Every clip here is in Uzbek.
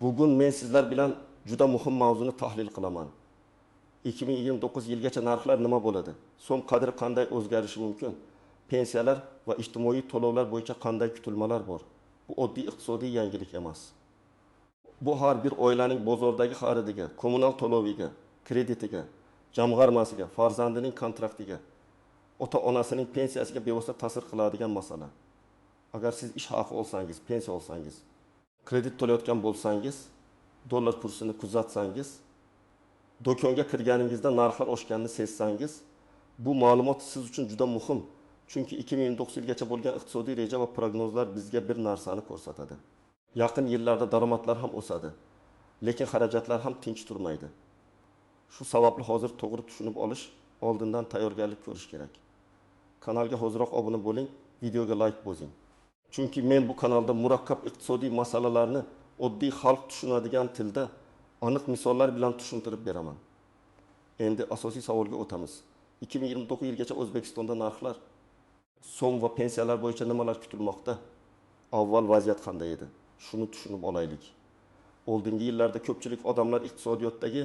Bugun men sizlar bilan juda muhim mavzuni tahlil qilaman. 2029 yilgacha narxlar nima bo'ladi? So'm qadri qanday o'zgarishi mumkin? Pensiyalar va ijtimoiy to'lovlar bo'yicha qanday kutilmalar bor? Bu oddiy iqtisodiy yangilik emas. Bu har bir oilaning bozordagi xaridiga, kommunal to'loviga, kreditiga, jamg'armasiga, farzandining kontraktiga, ota-onasining pensiyasiga bevosita ta'sir qiladigan masala. Agar siz ish haqi olsangiz, pensiya olsangiz, kredit to'layotgan bo'lsangiz, dollar kursini kuzatsangiz, do'konga kirganingizda narxlar oshganini sezsangiz, bu ma'lumot siz uchun juda muhim. Chunki 2029 yilgacha bo'lgan iqtisodiy reja va prognozlar bizga bir narsani ko'rsatadi. Yaqin yillarda daromadlar ham o'sadi, lekin xarajatlar ham tinch turmaydi. Shu sababli hozir to'g'ri tushunib olish, oldindan tayyorgarlik ko'rish kerak. Kanalga hoziroq obuna bo'ling, videoga like bosing. Chunki men bu kanalda murakkab iqtisodiy masalalarni oddiy xalq tushunadigan tilda aniq misollar bilan tushuntirib beraman. Endi asosiy savolga o'tamiz. 2029 yilgacha O'zbekistonda narxlar, so'm va pensiyalar bo'yicha nimalar kutilmoqda? Avval vaziyat qanday edi? Shuni tushunib olaylik. Oldingi yillarda ko'pchilik odamlar iqtisodiyotdagi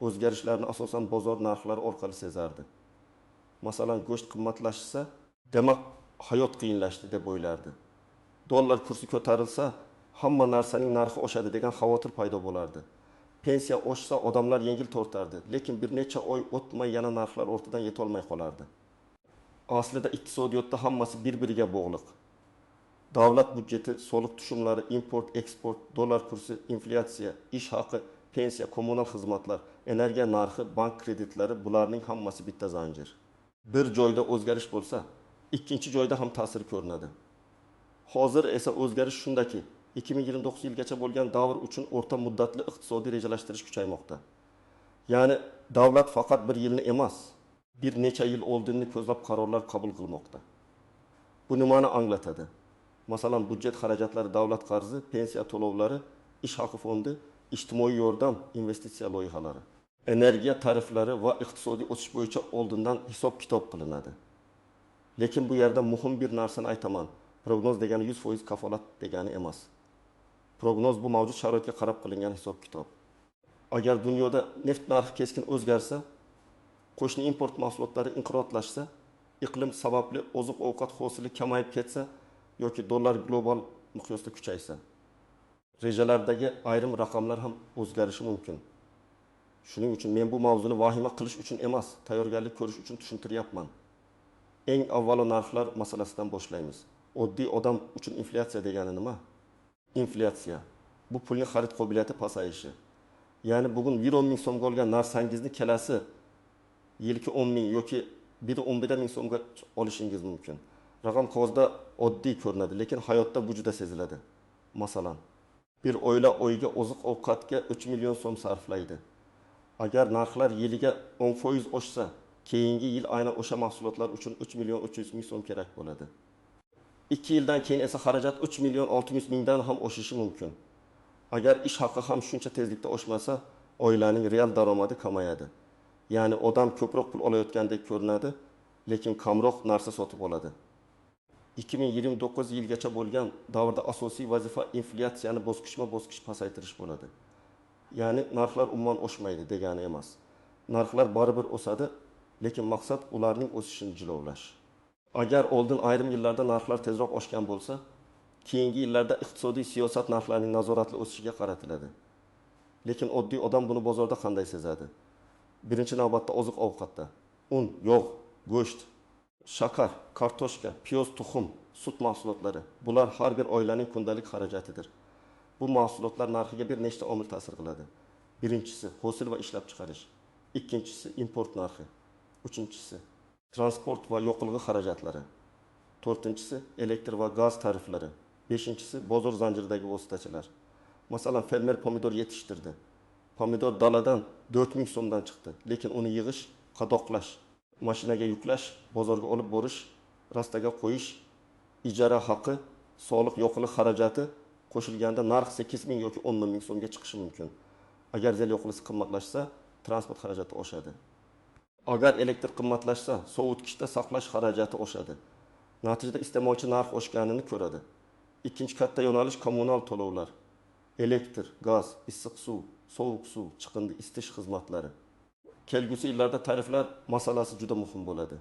o'zgarishlarni asosan bozor narxlari orqali sezardi. Masalan, go'sht qimmatlashsa, demak hayot qiyinlashdi deb o'ylardi. Dollar kursi ko'tarilsa, hamma narsaning narxi oshadi degan xavotir paydo bo'lardi. Pensiya oshsa odamlar yengil tortardi, lekin bir necha oy o'tmay yana narxlar o'rtadan yetolmay qolardi. Aslida iqtisodiyotda hammasi bir-biriga bog'liq. Davlat budjeti, soliq tushumlari, import, eksport, dollar kursi, inflyatsiya, ish haqi, pensiya, kommunal xizmatlar, energiya narxi, bank kreditlari, bularning hammasi bitta zanjir. Bir joyda o'zgarish bo'lsa, ikkinchi joyda ham ta'sir ko'rinadi. Hozir esa o'zgarish shundaki, 2029 yilgacha bo'lgan davr uchun o'rta muddatli iqtisodiy rejalashtirish kuchaymoqda. Ya'ni davlat faqat bir yilni emas, bir necha yil oldinni ko'zlab qarorlar qabul qilmoqda. Bu nimani anglatadi? Masalan, budjet xarajatlari, davlat qarzi, pensiya to'lovlari, ish haqi fondi, ijtimoiy yordam, investitsiya loyihalari, energiya tariflari va iqtisodiy o'sish bo'yicha oldindan hisob-kitob qilinadi. Lekin bu yerda muhim bir narsani aytaman. Prognoz degani 100% kafolat degani emas. Prognoz bu mavjud sharoitga qarab qilingan hisob-kitob. Agar dunyoda neft narxi keskin o'zgarsa, qo'shni import mahsulotlari inqirotlashsa, iqlim sababli oziq-ovqat hosili kamayib ketsa yoki dollar global miqyosda kuchaysa, rejalardagi ayrim raqamlar ham o'zgarishi mumkin. Shuning uchun men bu mavzuni vahima qilish uchun emas, tayyorgarlik ko'rish uchun tushuntiryapman. Eng avvalo narxlar masalasidan boshlaymiz. Oddiy odam uchun inflyatsiya degani nima? Inflyatsiya bu pulning xarid qobiliyati pasayishi. Ya'ni bugun 110 ming so'mga olgan narsangizni kelasi yilki 10 ming yoki 11 ming so'mga olishingiz mumkin. Raqam qog'ozda oddiy ko'rinadi, lekin hayotda bu juda seziladi. Masalan, bir oila oyiga oziq-ovqatga 3 million so'm sarflaydi. Agar narxlar yiliga 10% oshsa, keyingi yil aynan o'sha mahsulotlar uchun 3 million 300 ming so'm kerak bo'ladi. 2 yildan keyin esa xarajat 3 million 600 mingdan ham oshishi mumkin. Agar ish haqi ham shuncha tezlikda oshmasa, oilaning real daromadi kamayadi. Ya'ni odam ko'proq pul olayotgandek ko'rinadi, lekin kamroq narsa sotib oladi. 2029 yilgacha bo'lgan davrda asosiy vazifa inflyatsiyani bosqichma-bosqich pasaytirish bo'ladi. Ya'ni narxlar umuman oshmaydi degani emas. Narxlar baribir o'sadi, lekin maqsad ularning o'sishini jilovlash. Agar oldin ayrim yillarda narxlar tezroq oshgan bo'lsa, keyingi yillarda iqtisodiy siyosat narxlarining nazoratli o'sishiga qaratiladi. Lekin oddiy odam buni bozorda qanday sezadi? Birinchi navbatda oziq-ovqatda. Un, yog', go'sht, shakar, kartoshka, piyoz, tuxum, sut mahsulotlari. Bular har bir oilaning kundalik xarajatidir. Bu mahsulotlar narxiga bir nechta omil ta'sir qiladi. Birinchisi hosil va ishlab chiqarish. Ikkinchisi import narxi. Uchinchisi transport va yoqilg'i xarajatlari. To'rtinchisi elektr va gaz tariflari. Beshinchisi bozor zanjiridagi vositachilar. Masalan, fermer pomidor yetishtirdi. Pomidor daladan 4000 so'mdan chiqdi, lekin uni yig'ish, qadoqlash, mashinaga yuklash, bozorga olib borish, rastaga qo'yish, ijara haqi, soliq, yoqilg'i xarajati qo'shilganda narx 8000 yoki 10000 so'mga chiqishi mumkin. Agar zel yoqilg'isi qimmatlashsa, transport xarajati oshadi. Agar elektr qimmatlashsa, sovutgichda saqlash xarajati oshadi. Natijada iste'molchi narx oshganini ko'radi. Ikkinchi katta yo'nalish kommunal to'lovlar. elektr, gaz, issiq suv, sovuq suv, chiqindi isitish xizmatlari. Kelgusi yillarda tariflar masalasi juda muhim bo'ladi.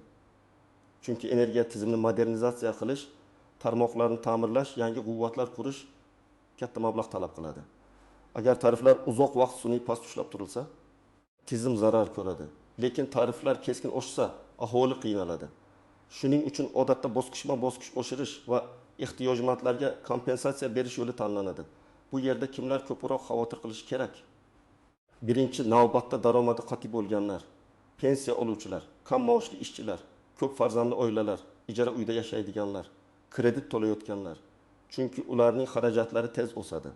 Chunki energiya tizimini modernizatsiya qilish, tarmoqlarni ta'mirlash, yangi quvvatlar qurish katta mablag' talab qiladi. Agar tariflar uzoq vaqt sun'iy past ushlab turilsa, tizim zarar ko'radi. Lekin tariflar keskin oshsa, aholi qiynaladi. Shuning uchun odatda bosqichma-bosqich oshirish va ehtiyojmandlarga kompensatsiya berish yo'li tanlanadi. Bu yerda kimlar ko'proq xavotir qilishi kerak? Birinchi navbatda daromadi qat'iy bo'lganlar, pensiya oluvchilar, kam maoshli ishchilar, ko'p farzandli oilalar, ijara uyda yashaydiganlar, kredit to'layotganlar. Chunki ularning xarajatlari tez o'sadi.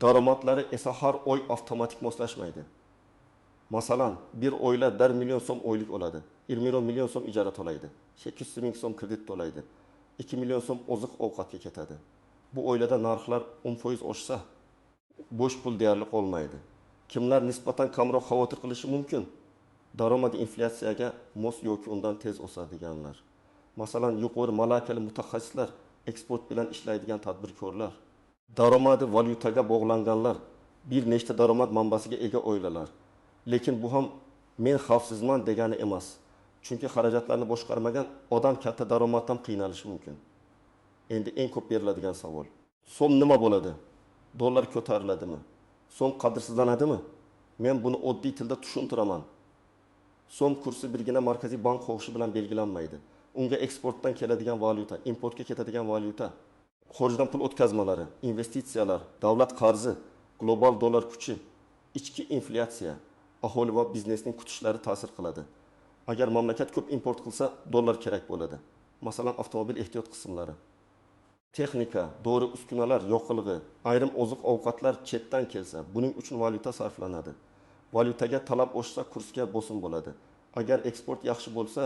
Daromadlari esa har oy avtomatik moslashmaydi. Masalan, bir oila 1 million so'm oylik oladi. 20 million so'm ijara to'laydi. 800 ming so'm kredit to'laydi. 2 million so'm oziq ovqatga ketadi. Bu oilada narxlar 10% oshsa, bo'sh pul deyarli qolmaydi. Kimlar nisbatan kamroq xavotir qilishi mumkin? Daromad inflyatsiyaga mos yoki undan tez o'sadiganlar. Masalan, yuqori malakali mutaxassislar, eksport bilan ishlaydigan tadbirkorlar, daromadi valyutaga bog'langanlar, bir nechta daromad manbasiga ega oilalar. Lekin bu ham men xavfsizman degani emas. Chunki xarajatlarni boshqarmagan odam katta daromaddan qiynalishi mumkin. Endi eng ko'p beriladigan savol: so'm nima bo'ladi? Dollar ko'tariladimi? So'm qadrsizlanadimi? Men buni oddiy tilda tushuntiraman. So'm kursi birgina markaziy bank xohishi bilan belgilanmaydi. Unga eksportdan keladigan valyuta, importga ketadigan valyuta, xorijdan pul o'tkazmalari, investitsiyalar, davlat qarzi, global dollar kuchi, ichki inflyatsiya, aholi va biznesning kutishlari ta'sir qiladi. Agar mamlakat ko'p import qilsa, dollar kerak bo'ladi. Masalan, avtomobil ehtiyot qismlari, texnika, dori uskunalar yo'qligi, ayrim oziq-ovqatlar chetdan kelsa, buning uchun valyuta sarflanadi. Valyutaga talab oshsa, kursga bosim bo'ladi. Agar eksport yaxshi bo'lsa,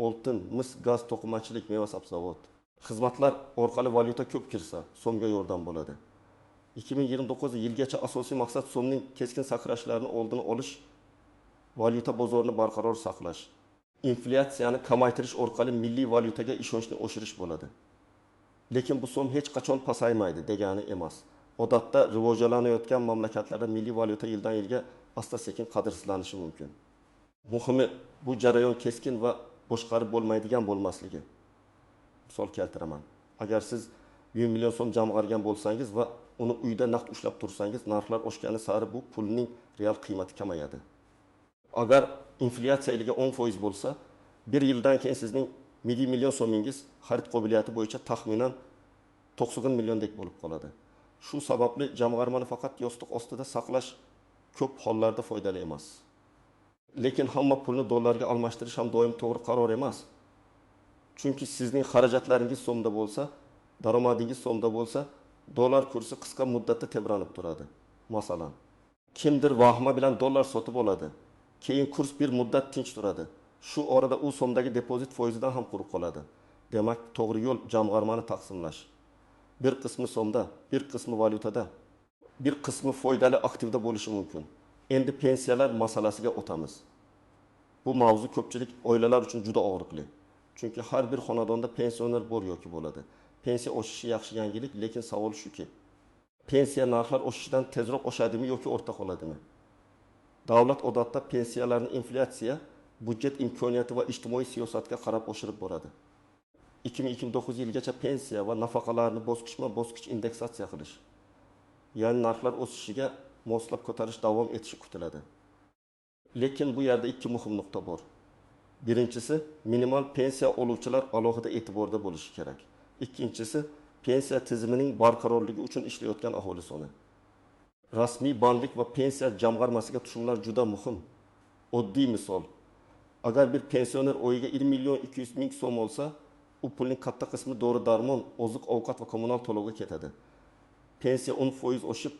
oltin, mis, gaz, to'qimachilik, meva-sabzavot, xizmatlar orqali valyuta ko'p kirsa, so'mga yordam bo'ladi. 2029 yilgacha asosiy maqsad so'mning keskin sakrashlarini oldini olish, valyuta bozorini barqaror saqlash, inflyatsiyani kamaytirish orqali milliy valyutaga ishonchni oshirish bo'ladi. Lekin bu so'm hech qachon pasaymaydi degani emas. Odatda rivojlanayotgan mamlakatlarda milliy valyuta yildan yilga asta-sekin qadrsizlanishi mumkin. Muhimi, bu jarayon keskin va boshqarib bo'lmaydigan bo'lmasligi. Misol keltiraman. Agar siz 1 million so'm jamg'argan bo'lsangiz va uni uyda naqd ushlab tursangiz, narxlar oshgani sari bu pulning real qiymati kamayadi. Agar inflyatsiya iliga 10% bo'lsa, bir yildan keyin sizning 1 million so'mingiz xarid qobiliyati bo'yicha taxminan 90 milliondek bo'lib qoladi. Shu sababli jamg'armani faqat yostiq ostida saqlash ko'p hollarda foydali emas. Lekin hamma pulni dollarga almashtirish ham doim to'g'ri qaror emas. Chunki sizning xarajatlaringiz so'mda bo'lsa, daromadingiz so'mda bo'lsa, dollar kursi qisqa muddatda tebranib turadi. Masalan, kimdir vahma bilan dollar sotib oladi. Keyin kurs bir muddat tinch turadi. Shu orada u so'mdagi depozit foizidan ham quruq qoladi. Demak, to'g'ri yo'l jamg'armani taqsimlash. Bir qismi so'mda, bir qismi valyutada, bir qismi foydali aktivda bo'lishi mumkin. Endi pensiyalar masalasiga o'tamiz. Bu mavzu ko'pchilik oilalar uchun juda og'riqli. Chunki har bir xonadonda pensioner bor yoki bo'ladi. Pensiya oshishi yaxshi yangilik, lekin savol shuki, pensiya narxlar oshishidan tezroq oshadimi yoki o'rta qoladimi? Davlat odatda pensiyalarni inflyatsiya, budjet imkoniyati va ijtimoiy siyosatga qarab oshirib boradi. 2029 yilgacha pensiya va nafaqalarni bosqichma-bosqich indeksatsiya qilish, ya'ni narxlar o'sishiga moslab ko'tarish davom etishi kutiladi. Lekin bu yerda ikki muhim nuqta bor. Birinchisi, minimal pensiya oluvchilar alohida e'tiborda bo'lishi kerak. Ikkinchisi, pensiya tizimining barqarorligi uchun ishlayotgan aholi soni. Rasmiy bandlik va pensiya jamg'armasiga tushumlar juda muhim. Oddiy misol. Agar bir pensioner oyiga 1 million 200 ming so'm olsa, u pulning katta qismi dori-darmon, oziq-ovqat va kommunal to'lovga ketadi. Pensiya 10% oshib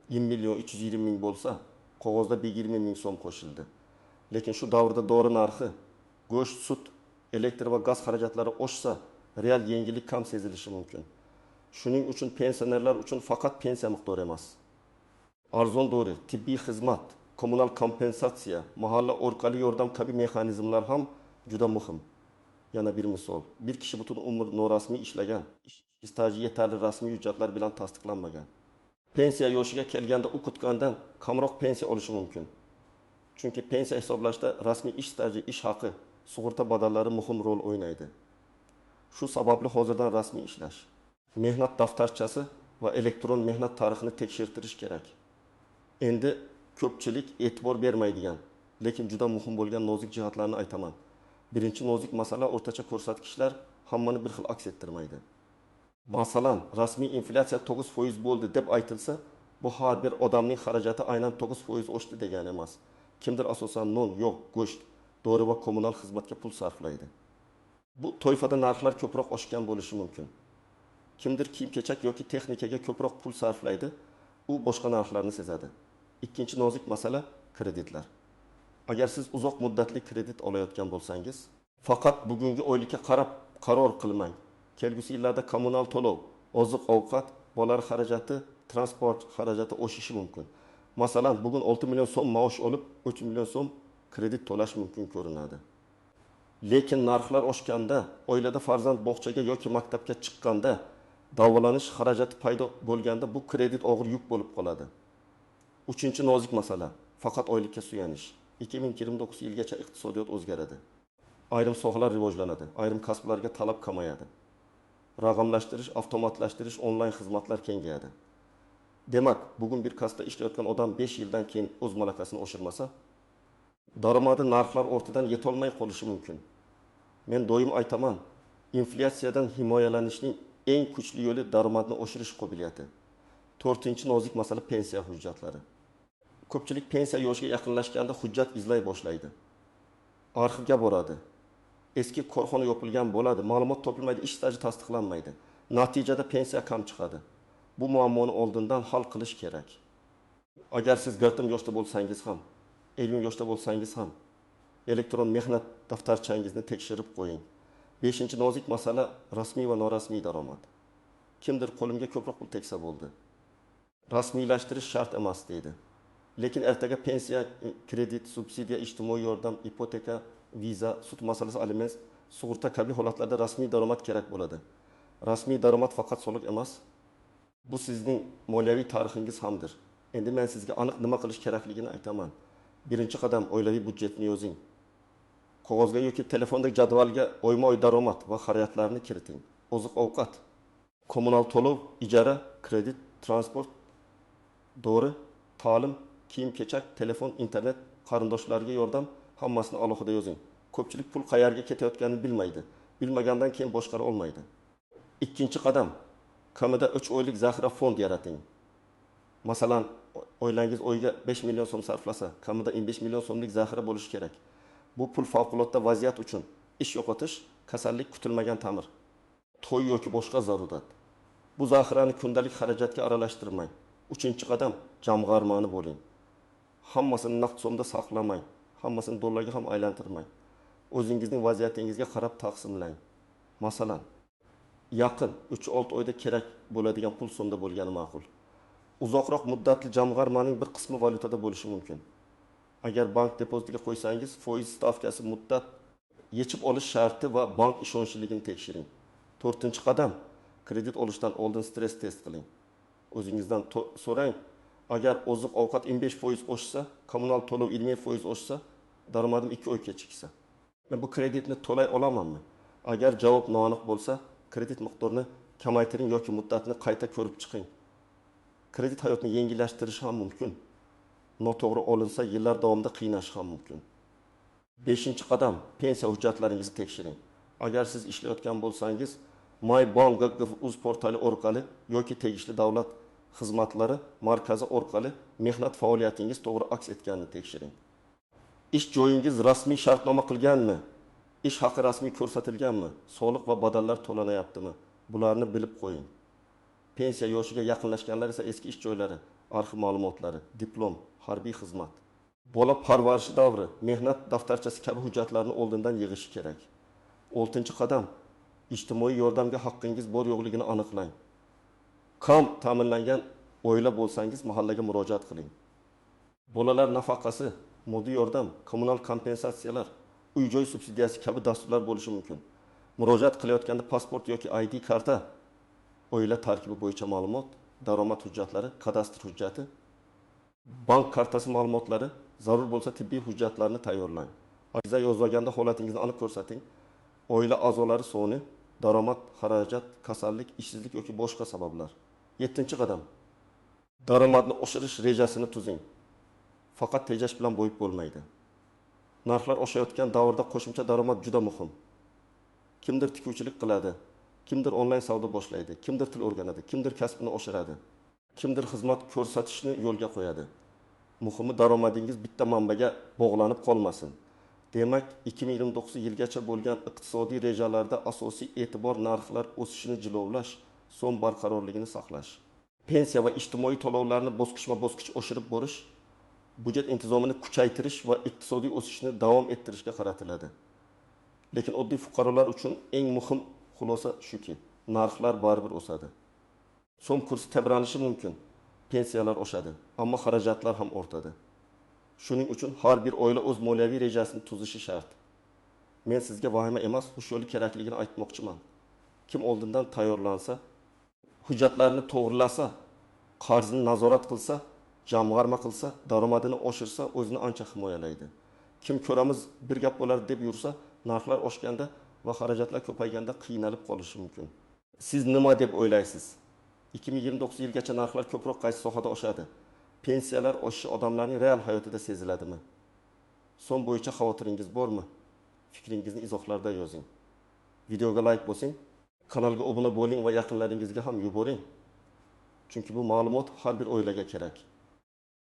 1 million 320 ming bo'lsa, qog'ozda 120 ming so'm qo'shildi. Lekin shu davrda dori narxi, go'sht, sut, elektr va gaz xarajatlari oshsa, real yengillik kam sezilishi mumkin. Shuning uchun pensionerlar uchun faqat pensiya miqdori emas, arzon dori, tibbiy xizmat, kommunal kompensatsiya, mahalla orqali yordam kabi mexanizmlar ham juda muhim. Yana bir misol, bir kishi butun umr norasmiy ishlagan, staji yetarli rasmiy hujjatlar bilan tasdiqlanmagan. Pensiya yoshiga kelganda u kutgandan kamroq pensiya olishi mumkin. Chunki pensiya hisoblashda rasmiy ish staji, ish haqi, sug'urta badallari muhim rol o'ynaydi. Shu sababli hozirdan rasmiy ishlash, mehnat daftarchasi va elektron mehnat tarixini tekshirtirish kerak. Endi ko'pchilik e'tibor bermaydigan, lekin juda muhim bo'lgan nozik jihatlarni aytaman. Birinchi nozik masala o'rtacha ko'rsatkichlar hammani bir xil aks ettirmaydi. Masalan, rasmiy inflyatsiya 9% bo'ldi deb aytilsa, bu har bir odamning xarajati aynan 9% oshdi degani emas. Kimdir asosan non, yo'q, go'sht, dori va kommunal xizmatga pul sarflaydi. Bu toifada narxlar ko'proq oshgan bo'lishi mumkin. Kimdir kiyim-kechak yoki texnikaga ko'proq pul sarflaydi, u boshqa narxlarni sezadi. Ikkinchi nozik masala kreditlar. Agar siz uzoq muddatli kredit olayotgan bo'lsangiz, faqat bugungi oylikka qarab qaror qilmang. Kelgusi yillarda kommunal to'lov, oziq-ovqat, bolalar xarajati, transport xarajati oshishi mumkin. Masalan, bugun 6 million so'm maosh olib, 3 million so'm kredit to'lash mumkin ko'rinadi. Lekin narxlar oshganda, oilada farzand bog'chaga yoki maktabga chiqqanda, davolanish xarajati paydo bo'lganda bu kredit og'ir yuk bo'lib qoladi. Uchinchi nozik masala, faqat oylikka suyanish. 2029 yilgacha iqtisodiyot o'zgaradi. Ayrim sohalar rivojlanadi, ayrim kasblarga talab kamayadi. Raqamlashtirish, avtomatlashtirish, onlayn xizmatlar kengayadi. Demak, bugun bir kasbda ishlayotgan odam 5 yildan keyin o'z malakasini oshirmasa, daromadi narxlar ortidan yetolmay qolishi mumkin. Men doim aytaman, inflyatsiyadan himoyalanishning eng kuchli yo'li daromadni oshirish qobiliyati. To'rtinchi nozik masala pensiya hujjatlari. Ko'pchilik pensiya yoshiga yaqinlashganda hujjat izlay boshlaydi. Arxivga boradi. Eski korxona yopilgan bo'ladi, ma'lumot topilmaydi, ish staji tasdiqlanmaydi. Natijada pensiya kam chiqadi. Bu muammoni oldindan hal qilish kerak. Agar siz 40 yoshda bo'lsangiz ham, 50 yoshda bo'lsangiz ham, elektron mehnat daftarchangizni tekshirib qo'ying. 5-chi nozik masala rasmiy va norasmiy daromad. Kimdir qo'limga ko'proq pul tegsa bo'ldi. Rasmiylashtirish shart emas deydi. Lekin ertaga pensiya, kredit, subsidiya, ijtimoiy yordam, ipoteka, viza, sud masalasi, aliment, sug'urta kabi holatlarda rasmiy daromad kerak bo'ladi. Rasmiy daromad faqat soliq emas, bu sizning moliyaviy tarixingiz hamdir. Endi men sizga aniq nima qilish kerakligini aytaman. Birinchi qadam oilaviy budjetni yozing. Qog'ozga yoki telefondagi jadvalga oyma-oy daromad va xarajatlarni kiriting. Oziq-ovqat, kommunal to'lov, ijara, kredit, transport, dori, ta'lim, kiyim-kechak, telefon, internet, qarindoshlarga yordam, hammasini alohida yozing. Ko'pchilik pul qayerga ketayotganini bilmaydi. Bilmagandan keyin boshqara olmaydi. Ikkinchi qadam, kamida 3 oylik zaxira fond yarating. Masalan, oilangiz oyga 5 million so'm sarflasa, kamida 25 million so'mlik zaxira bo'lishi kerak. Bu pul favqulodda vaziyat uchun, ish yo'qotish, kasallik, kutilmagan ta'mir, to'y yoki boshqa zarurat. Bu zaxirani kundalik xarajatga aralashtirmang. Uchinchi qadam, jamg'armani bo'ling. Hammasini naqd so'mda saqlamang, hammasini dollarga ham aylantirmang. O'zingizning vaziyatingizga qarab taqsimlang. Masalan, yaqin 3-6 oyda kerak bo'ladigan pul so'mda bo'lgani ma'qul. Uzoqroq muddatli jamg'armaning bir qismi valyutada bo'lishi mumkin. Agar bank depozitiga qo'ysangiz, foiz stavkasi, muddat, yechib olish sharti va bank ishonchliligini tekshiring. 4-qadam, kredit olishdan oldin stress test qiling. O'zingizdan so'rang, agar oziq-ovqat 25% oshsa, kommunal to'lov 20% oshsa, daromadim 2 oy kechiksa, men bu kreditni to'lay olamanmi? Agar javob noaniq bo'lsa, kredit miqdorini kamaytiring yoki muddatni qayta ko'rib chiqing. Kredit hayotni yengillashtirishi ham mumkin. Noto'g'ri olinsa, yillar davomida qiynashi ham mumkin. 5-qadam, pensiya hujjatlaringizni tekshiring. Agar siz ishlayotgan bo'lsangiz, MyBank Gov.uz portali orqali yoki tegishli davlat xizmatlari markazi orqali mehnat faoliyatingiz to'g'ri aks etganini tekshiring. Ish joyingiz rasmiy shartnoma qilganmi? Ish haqi rasmiy ko'rsatilganmi? Soliq va badallar to'lanayaptimi? Bularni bilib qo'ying. Pensiya yoshiga yaqinlashganlar esa eski ish joylari, arxiv ma'lumotlari, diplom, harbiy xizmat, bola parvarishi davri, mehnat daftarchasi kabi hujjatlarni oldindan yig'ish kerak. 6-qadam, ijtimoiy yordamga haqqingiz bor yo'qligini aniqlang. Kam ta'minlangan oila bo'lsangiz, mahallaga murojaat qiling. Bolalar nafaqasi, moddiy yordam, kommunal kompensatsiyalar, uy-joy subsidiyasi kabi dasturlar bo'lishi mumkin. Murojaat qilayotganda pasport yoki ID karta, oila tarkibi bo'yicha ma'lumot, daromad hujjatlari, kadastr hujjati, bank kartasi ma'lumotlari, zarur bo'lsa tibbiy hujjatlarni tayyorlang. Ariza yozganda holatingizni aniq ko'rsating. Oila a'zolari soni, daromad, xarajat, kasallik, ishsizlik yoki boshqa sabablar. 7-qadam. Daromadni oshirish rejasini tuzing. Faqat tejash bilan bo'yib bo'lmaydi. Narxlar oshayotgan davrda qo'shimcha daromad juda muhim. Kimdir tikuvchilik qiladi, kimdir onlayn savdo boshlaydi, kimdir til o'rganadi, kimdir kasbini oshiradi, kimdir xizmat ko'rsatishni yo'lga qo'yadi. Muhimi daromadingiz bitta manbaga bog'lanib qolmasin. Demak, 2029 yilgacha bo'lgan iqtisodiy rejalarda asosiy e'tibor narxlar o'sishini jilovlash, so'm barqarorligini saqlash. Pensiya va ijtimoiy to'lovlarni bosqichma-bosqich oshirib borish, budjet intizomini kuchaytirish va iqtisodiy o'sishni davom ettirishga qaratiladi. Lekin oddiy fuqarolar uchun eng muhim xulosa shuki, narxlar baribir o'sadi. So'm kursi tebranishi mumkin, pensiyalar oshadi, ammo xarajatlar ham ortadi. Shuning uchun har bir oila o'z moliyaviy rejasini tuzishi shart. Men sizga vahima emas, hushyorlik kerakligini aytmoqchiman. Kim oldindan tayyorlansa, hujjatlarni to'g'rilasa, qarzini nazorat qilsa, jamg'arma qilsa, daromadini oshirsa, o'zini ancha himoyalaydi. Kim ko'ramiz bir gap bo'lar deb yursa, narxlar oshganda va xarajatlar ko'payganda qiynalib qolishi mumkin. Siz nima deb o'ylaysiz? 2029 yilgacha narxlar ko'proq qaysi sohada oshadi? Pensiyalar oshishi odamlarning real hayotida seziladimi? So'm bo'yicha xavotiringiz bormi? Fikringizni izohlarda yozing. Videoga like bosing, kanalga obuna bo'ling va yaqinlaringizga ham yuboring. Chunki bu ma'lumot har bir oilaga kerak.